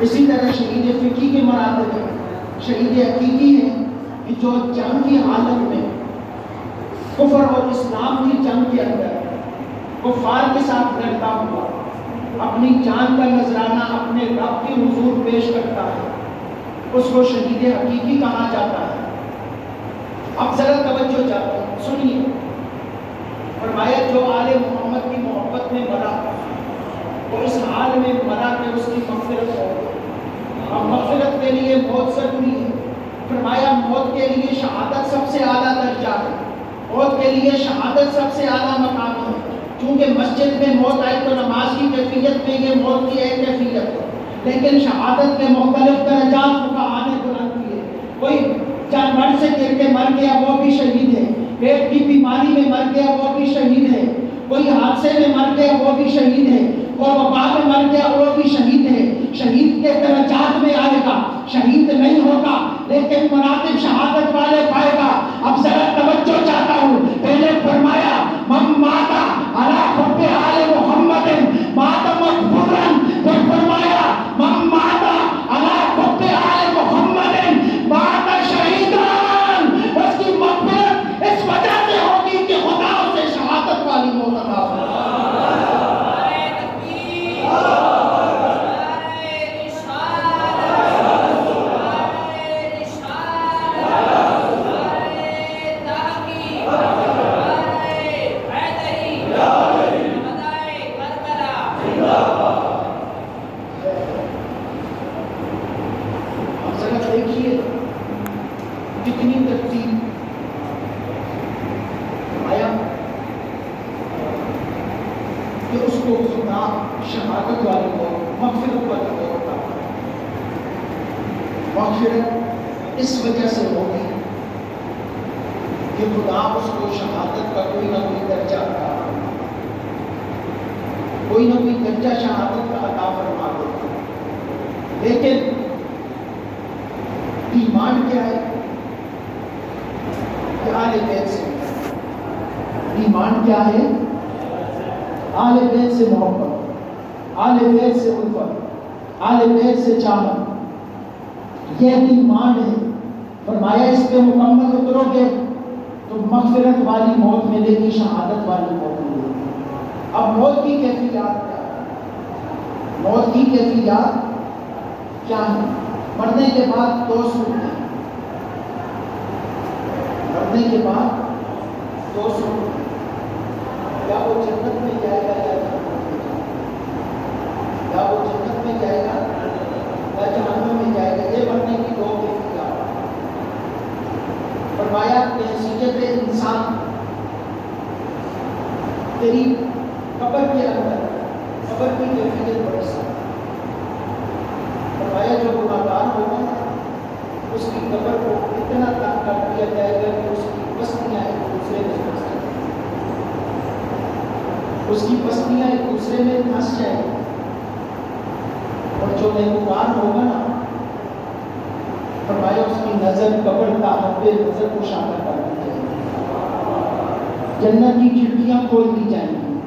اسی طرح شہید فقہی کے مراتب ہیں. شہید حقیقی ہے کہ جو جنگ کی حالت میں کفر اور اسلام کی جنگ کے اندر کفار کے ساتھ لڑتا ہوا اپنی جان کا نذرانہ اپنے رب کے حضور پیش کرتا ہے، اس کو شہید حقیقی کہا جاتا ہے. اب ذرا توجہ چاہتا ہوں، سنیے. فرمایا جو آل محمد کی محبت میں مرا وہ اس حال میں مرا کہ اس کی مغفرت ہو گئی. اب مغفرت کے لیے موت ضروری ہے. فرمایا موت کے لیے شہادت سب سے اعلیٰ درجہ ہے، موت کے لیے شہادت سب سے اعلیٰ مقام ہے. چونکہ مسجد میں موت آئی تو نماز کی کیفیت میں یہ موت کی ایک کیفیت ہے، لیکن شہادت کے مختلف درجات فقہاء نے بیان کیے. کوئی جانور سے گر کے مر گیا وہ بھی شہید ہے، پیٹ کی بیماری میں مر گیا وہ بھی شہید ہے، کوئی حادثے میں مر گیا وہ بھی شہید ہے، اور وبا میں مر گیا وہ بھی شہید ہے. شہید کے درجات میں آئے گا، شہید نہیں ہوگا لیکن مراتب شہادت والے پائے گا. اب ذرا توجہ چاہتا ہوں. پہلے فرمایا من مات علی حب آل محمد مات مقبورا، پھر فرمایا من مات علی حب آل محمد مات شہیدا. اس کی مغفرت اس وجہ سے ہوگی کہ خدا اسے شہادت والی موت عطا فرمائے. شہادت والی موت، مغفرت والی موت کا مغفرت اس وجہ سے ہوگی کہ خدا اس کو شہادت کا کوئی نہ کوئی درجہ عطا فرما، کوئی نہ کوئی درجہ شہادت کا عطا فرما دیتا. لیکن ایمان کیا ہے کہ آل بیت سے ایمان کیا ہے؟ آل بیت سے محبت، آل بیت سے الفت، آل بیت سے چاہت، یہ ایمان ہے. فرمایا اس پہ مکمل اترو گے تو مغفرت والی موت ملے گی، شہادت والی موت ملے گی. اب موت کی کیفیات کیا ہے؟ موت کی کیفیات کیا ہے؟ مرنے کے بعد دو صورتیں، مرنے کے بعد دو صورتیں، یا وہ جنت میں جائے گا یا وہ جنت میں جائے گا یا جہنم میں جائے گا. یہ مرنے کی دو کیفیات. فرمایا کہ حیثیت انسان تیری قبر کے اندر، قبر کی کیفیت بڑی سی. فرمایا جو گناہگار ہوگا اس کی قبر کو اتنا تنگ کر دیا جائے گا کہ اس کی بستیاں ایک دوسرے میں پھنس جائیں گی، اس کی بستیاں ایک دوسرے میں پھنس جائیں گی. اور جو نیکوکار ہوگا نا، فرمایا اس کی نظر قبر کا حد نظر کو شامل کر دی جائے گی. جنت کی کھڑکیاں کھول دی جائیں گی،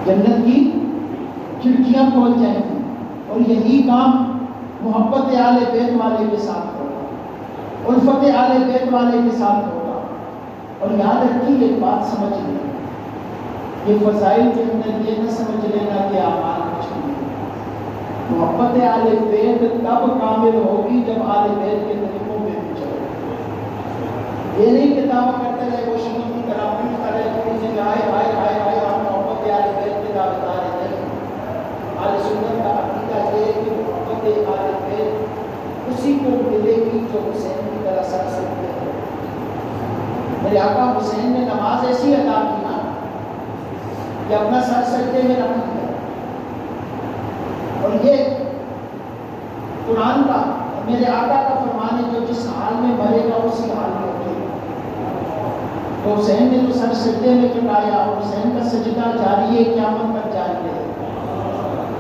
جنت کی کھڑکیاں کھول جائیں گی. اور یہی کام محبت آل بیت والے کے ساتھ ہوگا، الفت آل بیت والے کے ساتھ ہوگا. اور یاد رکھیے ایک بات سمجھ لیں، یہ فضائل کے اندر یہ نہ سمجھ لینا کہ اعمال کچھ نہیں. محبت آل بیت تب کامل ہوگی جب آل بیت کے طریقوں میں بھی چلے. یہ نہیں کہ دعویٰ کرتے رہے وہ شمول کی طرح پیٹ کرے تھوڑی سی آئے آئے آئے آئے ہم محبت آل بیت کے دعویدار ہیں. آل سنت کا عقیدہ یہ کہ محبت آل بیت اسی کو ملے گی جو حسین کی طرح سر سکتے ہیں. میرے آقا حسین نے نماز ایسی ادا کی نا کہ اپنا سر سجدے میں رکھ دیا. اور یہ قرآن کا میرے آقا کا فرمان ہے جو جس حال میں مرے گا اسی حال میں اٹھے گا. تو حسین نے تو سر سجدے میں چٹایا اور حسین کا سجدہ جاری ہے، قیامت تک جاری ہے.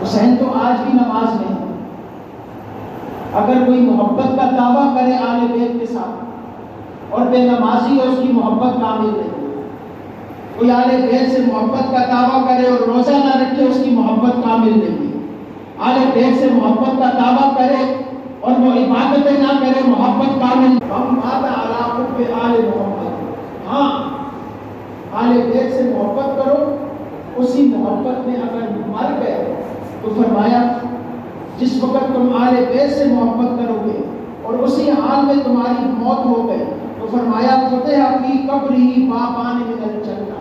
حسین تو آج بھی نماز میں ہے. اگر کوئی محبت کا دعویٰ کرے آل بیت کے ساتھ اور بے نمازی اور اس کی محبت کامل نہیں، کوئی آل بیت سے محبت کا دعویٰ کرے اور روزہ نہ رکھے اس کی محبت کامل نہیں. آل بیت سے محبت کا دعویٰ کرے اور وہ عبادتیں نہ کرے محبت کامل ہم آتا علی حب آل محمد. ہاں آل بیت سے محبت کرو. اسی محبت میں اگر مر گئے تو فرمایا جس وقت تم آل بیت سے محبت کرو گے اور اسی حال میں تمہاری موت ہو گئی تو فرمایا فتح فی قبرہ بابان من الجنہ.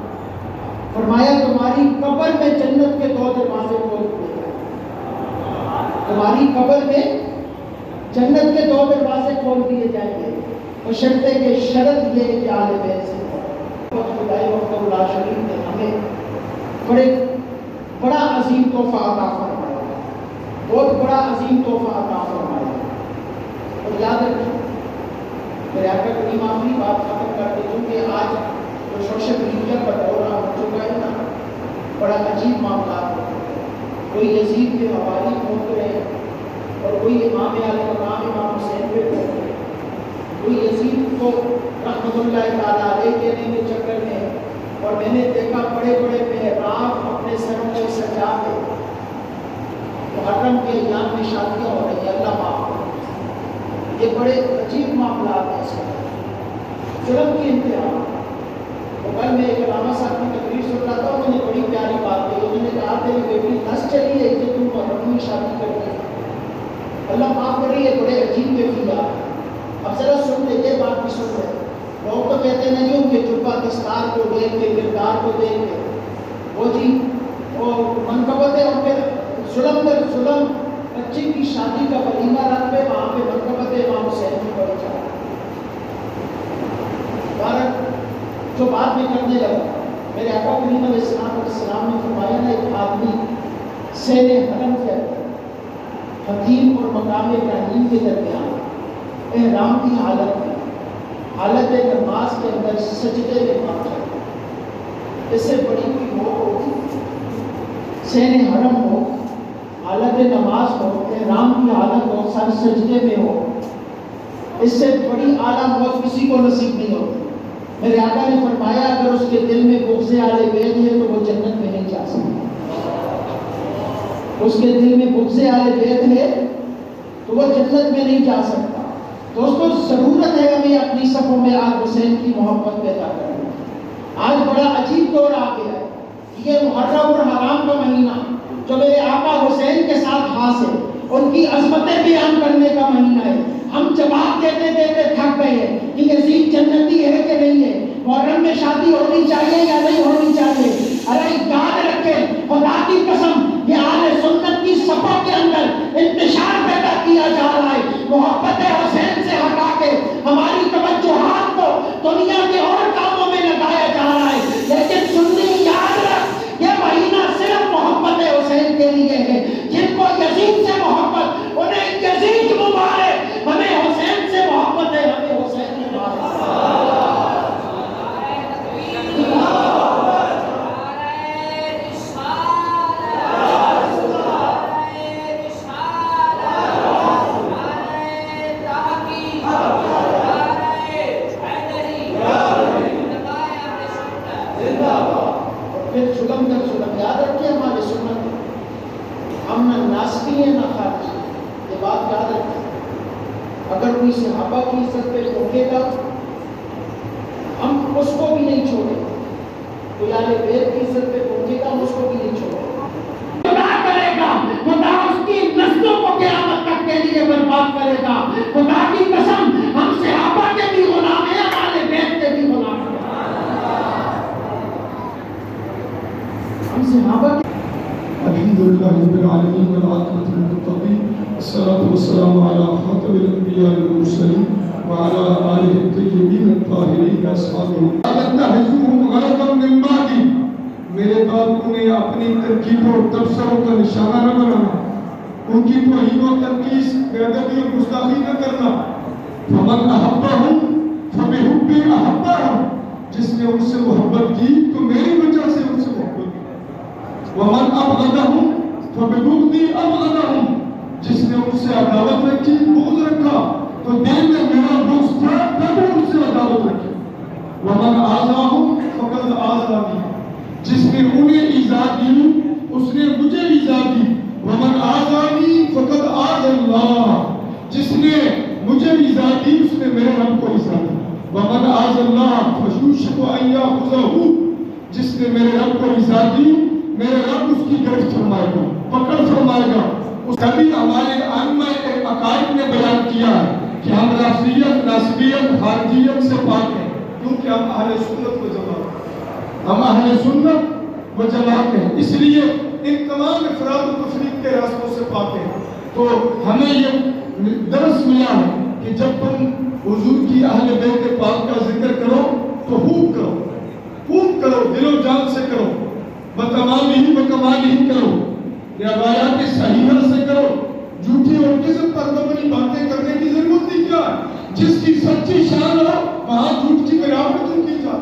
فرمایا تمہاری قبر میں جنت کے 2 دروازے کھول دیے گئے. تمہاری قبر میں جنت کے 2 دروازے کھول دیے جائیں گے. بشرطے کہ شرط یہ کہ آل بیت سے خدائی وقت اللہ شریف نے ہمیں بڑا عظیم تحفہ عطا فرمایا. بہت بڑا عظیم تحفہ عطا فرمایا. اور یاد رکھیں میرے آقا کریم آخری بات ختم کر دے کیونکہ آج جو سوشل میڈیا کا دورہ ہو چکا ہے نا بڑا عجیب معاملات ہے. کوئی یزید کے حوالی پہنچ رہے ہیں اور کوئی امام علیہ مقام امام حسین پہ پہنچ رہے ہیں. کوئی یزید کو رحمت اللہ تعالیٰ علیہ کہنے کے چکر میں اور میں نے دیکھا بڑے بڑے محراب اپنے سروں میں سجا کے محرم کے ایام میں شادیاں ہو رہی ہیں. اللہ معاف کرے. یہ بڑے عجیب معاملات ہیں. اس میں ظلم کی انتہا. کل میں ایک علامہ صاحب کی تقریر سن رہا تھا. انہوں نے بڑی پیاری بات کہی. انہوں نے کہا تیری بیٹی نس چلی ہے کہ تم محرم میں شادی کرتی ہے. اللہ معاف کرے یہ بڑے عجیب کیفیات. اب ذرا سن لے یہ بات بھی سن لے. لوگ تو کہتے ہیں نہیں ان کے جبہ دستار کو دیکھ کے کردار کو دیکھ کے وہ جی وہ منقبت ہے. اور پھر ظلم پر ظلم بچی کی شادی کا ولیمہ رکھ پہ وہاں پہ منقبت امام حسین کی پڑی جائے. جو بات میں کرنے لگا میرے آقا کریم علیہ السلام نے فرمایا نا ایک آدمی سین حرم کے حتیم اور مقام ابراہیم کے درمیان احرام کی حالت میں حالت نماز کے اندر سجدے میں پہنچا. اس سے بڑی کوئی موت ہوتی. سین حرم ہو حالت نماز ہو احرام کی حالت ہو سر سجدے میں ہو اس سے بڑی اعلیٰ موت کسی کو نصیب نہیں ہوتی. میرے آقا نے فرمایا اگر اس کے دل میں بغض آل بیت ہے تو وہ جنت میں نہیں جا سکتا. اس کے دل میں بغض آل بیت ہے تو وہ جنت میں نہیں جا سکتا. دوستو ضرورت ہے ہمیں اپنی صفوں میں آل حسین کی محبت پیدا کرنے. آج بڑا عجیب دور آ گیا ہے. یہ محرم اور حرام کا مہینہ جو میرے آقا حسین کے ساتھ خاص ہے ان کی عظمتیں بیان کرنے کا مہینہ ہے. ہم جواب دیتے دیتے تھک گئے ہیں کہ یزید جنتی ہے کہ نہیں ہے. محرم میں شادی ہونی چاہیے یا نہیں ہونی چاہیے. ارے یاد رکھیں خدا کی قسم یہ اہل سنت کی صفوں کے اندر انتشار پیدا کیا جا رہا ہے. محبت حسین سے ہٹا کے ہماری توجہات کو دنیا کے اور کاموں میں لگایا جا رہا ہے. لیکن سنی یاد رکھ یہ مہینہ صرف محبت حسین کے لیے ہے. جن کو یزید سے محبت انہیں یزید مبارک. ہمیں حسین سے محبت ہے. ہمیں حسین مبارک. اگر کوئی صحابہ کی عزت پہ ٹوکے گا ہم اس کو بھی نہیں چھوڑیں. کوئی اہل بیت کی عزت پہ ٹوکے گا ہم اس کو بھی نہیں چھوڑیں. خدا کرے گا خدا اس کی نسلوں کو قیامت تک کے لیے برباد کرے گا. خدا کی قسم ہم صحابہ کے بھی غلام ہیں اہل بیت کے بھی غلام ہیں. ہم صحابہ کے الحمدللہ رب العالمین والعاقبۃ للمتقین والصلاة والسلام على خاتم الانبیاء والمرسلین وعلى آلہ الطیبین الطاہرین اصحابہ اتخذوهم غرضا من بعدی. میرے بعد انہیں اپنی تنقید اور تبصروں کا نشانہ نہ بنانا. ان کی توہین و تنقیص بے ادبی اور گستاخی نہ کرنا. فمن احبہم فبحبی احبہم. جس نے ان سے محبت کی تو میری وجہ سے ان سے محبت کی. ومن ابغضہم فببغضی ابغضہم. جس نے ان سے عداوت رکھی بغض رکھا تو دل میں میرا بغض تھا تب ان سے عداوت رکھی. ومن آذاہم فقد آذانی. جس نے انہیں ایذا دی اس نے مجھے ایذا دی. ومن آذانی اخذہ، جس نے میرے رب کو ایذا دی میرے رب اس کی گرفت فرمائے گا، پکڑ فرمائے گا۔ اس کبھی ہمارے ائمہ عقائد نے بیان کیا ہے کہ ہم رافضیت، ناصبیت، خارجیت سے پاک ہیں، کیونکہ ہم اہل سنت و جماعت ہیں، ہم اہل سنت و جماعت ہیں، اس لیے ان تمام افراد و تفریق کے راستوں سے پاک ہیں۔ تو ہمیں یہ درس ملا ہے کہ جب تم حضور کی اہل بیت پاک کا ذکر کرو تو خوب کرو، خوب کرو، دل و جان سے کرو، بتمام ہی بکمال ہی کرو، روایات صحیحہ سے کرو، جھوٹی اور کذب پر مبنی باتیں کرنے کی ضرورت نہیں کیا ہے۔ جس کی سچی شان ہو وہاں جھوٹ کی ملاوٹ کیوں کی جائے؟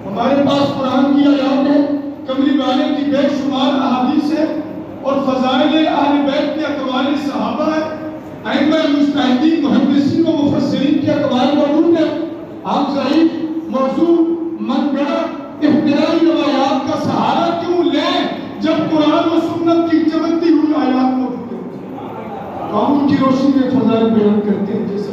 ہمارے پاس قرآن کی آیات ہے، کملی والے کی بے شمار احادیث ہے، اور فضائل اہل بیت کے اقوال صحابہ ہے، ائمہ مجتہدین، محدثین و مفسرین کے اقوال موجود ہیں۔ آپ ضعیف، موضوع، من گڑھ، افترائی روایات کا سہارا کیوں لیں جب قرآن و سنت کی چمکتی ہوئی آیات موجود ہیں؟ ہم ان کی روشنی میں فضائل بیان کرتے ہیں، جیسا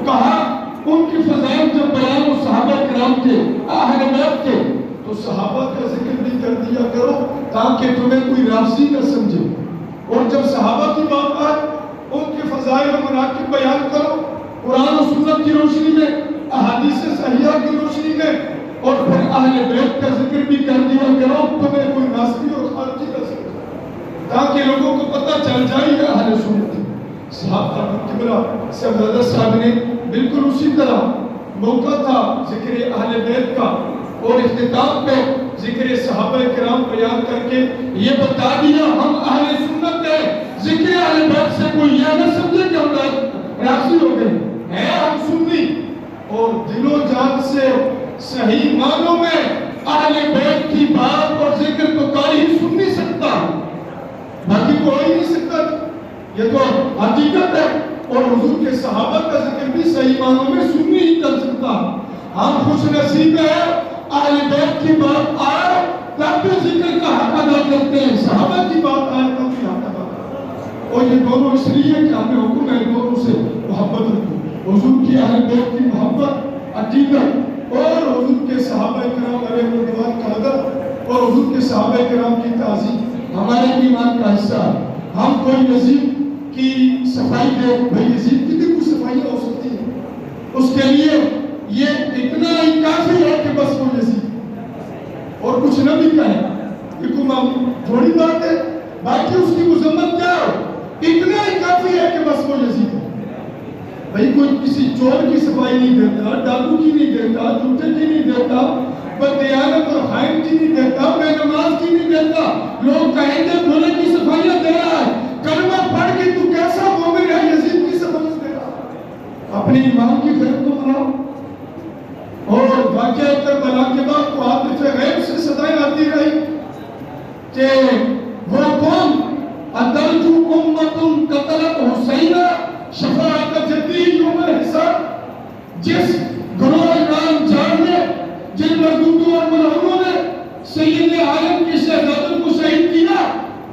کہا ان کی فضائل جب بیان و صحابہ کرام کے، اہل بیت کے، تو صحابہ کا ذکر بھی کر دیا کرو تاکہ تمہیں کوئی رافضی نہ سمجھے۔ اور جب صحابہ کی بات آئے ان کے فضائل و مناقب بیان کرو قرآن و سنت کی روشنی میں، احادیث صحیحہ کی روشنی میں، اور پھر اہل بیت کا ذکر بھی کر دیا کرو، تمہیں کوئی ناصبی اور خارجی نہ سمجھے، تاکہ لوگوں کو پتہ چل جائے کہ اہل سنت۔ صحابہ قبلہ صاحب صاحب نے بالکل اسی طرح موقع تھا ذکر اہل بیت کا، اور اختتام پہ ذکر صحابہ کرام بیان کر کے یہ بتا دیا ہم اہل سنت ہیں۔ ذکر اہل بیت سے کوئی یہ نہ سمجھے کہ ہم رافضی ہو گئے ہیں، ہم سنی، اور دل و جان سے صحیح معنوں میں اہل بیت کی بات اور ذکر تو کوئی ہی سن نہیں سکتا، باقی کوئی نہیں سکتا، یہ تو حقیقت ہے۔ اور حضور کے صحابہ کا ذکر بھی صحیح معنوں میں سنی ہی کر سکتا۔ ہم خوش نصیب ہیں اہل بیت کی بات آئے تب بھی ذکر کا حق ادا کرتے ہیں، صحابہ کی بات آئے تب بھی حق ادا کرتے ہیں، اور یہ دونوں اس لیے کہ ہمیں حکم ہے دونوں سے محبت رکھو، حضور کی اہل بیت کی محبت، عقیدت، اور حضور کے صحابہ کرام علیہ رضوان کا ادب اور حضور کے صحابہ کرام کی تعظیم ہمارے ایمان کا حصہ ہے۔ ہم کوئی یزید کی صفائی دے، بھائی یزید کی بھی کچھ صفائیاں ہو سکتی ہیں، اس کے لیے یہ اتنا ہی کافی ہے کہ بس وہ یزید اور کچھ نہ بھی کہیں، یہ کوئی تھوڑی بات ہے، باقی اس کی مذمت کیا ہو، اتنا ہی کافی ہے کہ بس وہ یزید ہے۔ بھائی کوئی کسی چور کی صفائی نہیں دیتا، ڈاکو کی نہیں دیتا، جھوٹے کی نہیں دیتا، بددیانت اور خائن کی نہیں دیتا، بے نماز کی نہیں دیتا، لوگ کہیں گے بھولے کی صفائیاں دے رہا ہے، کلمہ پڑھ کے تو کیسا مومن ہے یزید کی صفائیاں دے رہا ہے؟ اپنے ایمان کی خیر تو بناؤ۔ اور واقعہ کربلا کے بعد تو عاطف غیب سے صدائیں آتی رہی کہ وہ قوم ادرجو امتن قتلت حسینہ شفاعت جدی یوم الحساب، جس گروہ امام جان نے، جن مردودوں اور ملعونوں نے سید عالم کے شہزادوں کو شہید کیا،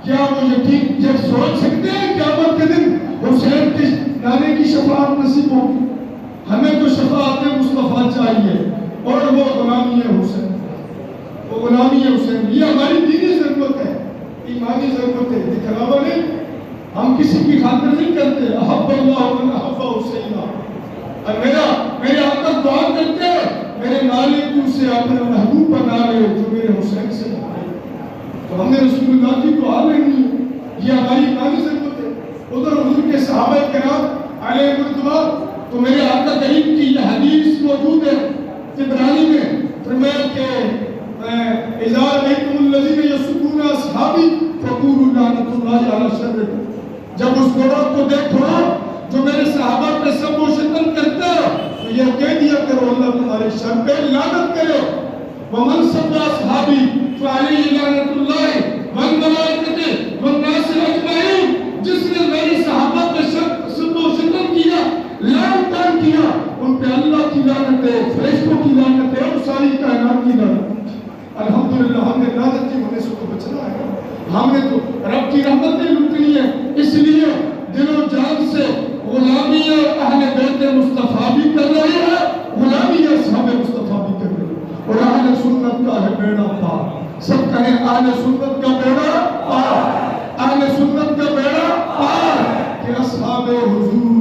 کیا وہ یقین جب سوچ سکتے ہیں قیامت کے دن حسین کے نانے کی شفاعت نصیب ہوگی؟ ہمیں تو شفاعت مصطفیٰ چاہیے، اور وہ غلامی حسین، وہ غلامی حسین، یہ ہماری دینی ضرورت ہے، ایمانی ضرورت ہے، دکھلاوا نہیں، ہم کسی کی خاطر نہیں کرتے۔ احب اللہ من احب حسینہ، اور میرے آقا دعا کرتے ہیں میرے مالک تو اسے اپنا محبوب بنا لے جو میرے حسین سے بنائے، تو ہم نے رسول اللہ کی دعا لینی ہے، یہ ہماری ایمانی ضرورت ہے۔ ادھر حضور کے صحابہ کرام علیہ الرضوان، تو میرے آقا کریم کی یہ حدیث موجود ہے طبرانی میں، فرمایا کہ اذا رأیتم الذین یسبون اصحابی فقولوا لعنۃ اللہ علی شرکم، جب اس گروہ کو دیکھو جو میرے صحابہ پہ سب و شتم کرتا ہے تو یہ کہہ دیا کرو اللہ تمہارے شر پہ لعنت کرے، ومن سب اصحابی فعلیہ لعنۃ اللہ والملائکۃ والناس اجمعین، جس نے میرے صحابہ پہ سب و شتم کیا، لعنت کیا، ان پہ اللہ کی لعنت ہے، فرشتوں کی لعنت ہے، اور ساری کائنات کی لعنت ہے۔ الحمدللہ ہم نے لعنت کی ہونے سے تو بچنا ہے، ہم نے تو رب کی رحمتیں لوٹنی ہے، اس لیے دل و جان سے غلامی اہل بیت مصطفیٰ بھی کر رہے ہیں، غلامی اصحاب مصطفیٰ بھی کر رہے ہیں۔ اہل سنت کا بیڑا پار، اہل سنت کا بیڑا پار کہ اصحاب حضور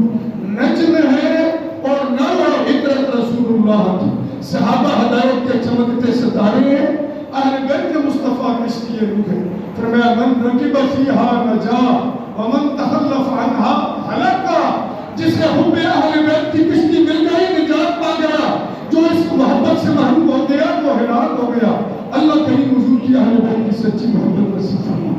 نجم ہے اور نور عطرت رسول اللہ کی، صحابہ ہدایت کے چمکتے ستارے ہیں، اہل بیت مصطفیٰ کشتی روح ہے۔ فرمایا من رکب فیہا نجا ومن تخلف عنہا ہلکا، جسے حب اہل بیت کی کشتی مل گئی نجات پا گیا، جو اس محبت سے محروم ہو گیا وہ ہلاک ہو گیا۔ اللہ کریم حضور کی اہل بیت کی سچی محبت نصیب فرمائے۔